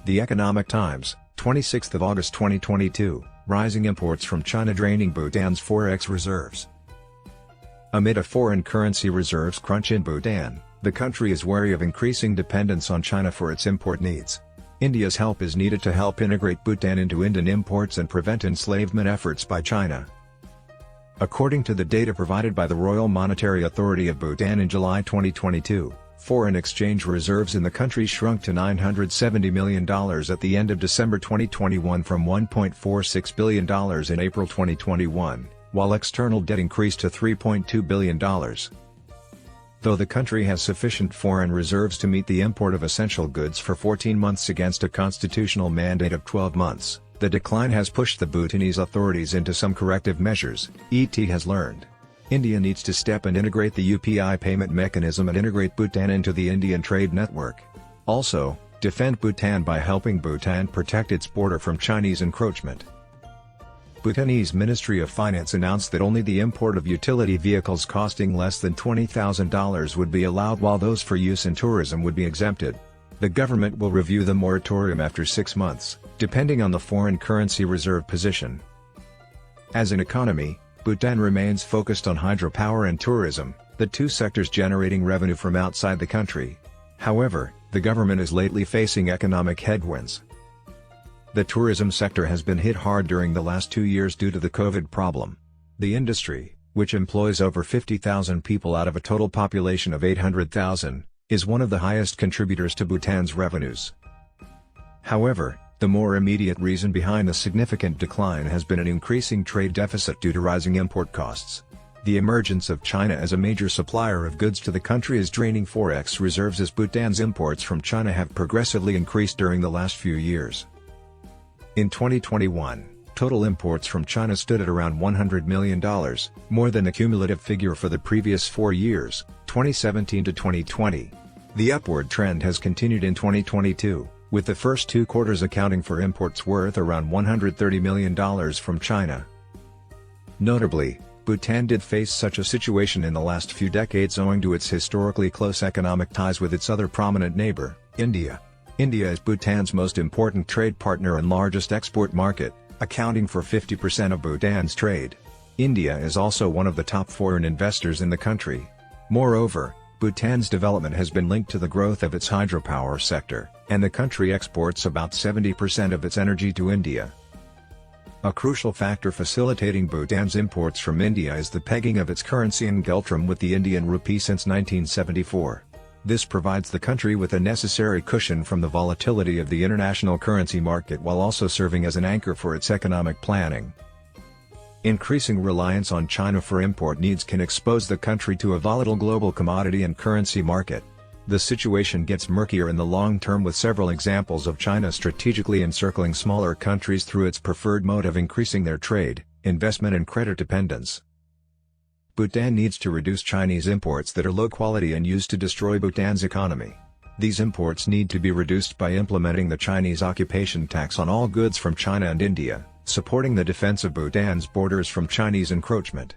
The Economic Times, 26th of August 2022, rising imports from China draining Bhutan's forex reserves. Amid a foreign currency reserves crunch in Bhutan, the country is wary of increasing dependence on China for its import needs. India's help is needed to help integrate Bhutan into Indin Imports and prevent enslavement efforts by China. According to the data provided by the Royal Monetary Authority of Bhutan in July 2022, foreign exchange reserves in the country shrunk to $970 million at the end of December 2021 from $1.46 billion in April 2021, while external debt increased to $3.2 billion. Though the country has sufficient foreign reserves to meet the import of essential goods for 14 months against a constitutional mandate of 12 months, the decline has pushed the Bhutanese authorities into some corrective measures, ET has learned. India needs to step and integrate the UPI payment mechanism and integrate Bhutan into the Indian trade network. Also, defend Bhutan by helping Bhutan protect its border from Chinese encroachment. Bhutanese Ministry of Finance announced that only the import of utility vehicles costing less than $20,000 would be allowed while those for use in tourism would be exempted. The government will review the moratorium after 6 months, depending on the foreign currency reserve position. As an economy, Bhutan remains focused on hydropower and tourism, the two sectors generating revenue from outside the country. However, the government is lately facing economic headwinds. The tourism sector has been hit hard during the last 2 years due to the COVID problem. The industry, which employs over 50,000 people out of a total population of 800,000, is one of the highest contributors to Bhutan's revenues. However, the more immediate reason behind the significant decline has been an increasing trade deficit due to rising import costs. The emergence of China as a major supplier of goods to the country is draining forex reserves as Bhutan's imports from China have progressively increased during the last few years. In 2021, total imports from China stood at around $100 million, more than the cumulative figure for the previous 4 years, 2017 to 2020. The upward trend has continued in 2022, with the first 2 quarters accounting for imports worth around $130 million from China. Notably, Bhutan did face such a situation in the last few decades owing to its historically close economic ties with its other prominent neighbor, India. India is Bhutan's most important trade partner and largest export market, accounting for 50% of Bhutan's trade. India is also one of the top foreign investors in the country. Moreover, Bhutan's development has been linked to the growth of its hydropower sector, and the country exports about 70% of its energy to India. A crucial factor facilitating Bhutan's imports from India is the pegging of its currency in Ngultram with the Indian rupee since 1974. This provides the country with a necessary cushion from the volatility of the international currency market while also serving as an anchor for its economic planning. Increasing reliance on China for import needs can expose the country to a volatile global commodity and currency market. The situation gets murkier in the long term with several examples of China strategically encircling smaller countries through its preferred mode of increasing their trade, investment and credit dependence. Bhutan needs to reduce Chinese imports that are low quality and used to destroy Bhutan's economy. These imports need to be reduced by implementing the Chinese occupation tax on all goods from China and India, supporting the defense of Bhutan's borders from Chinese encroachment.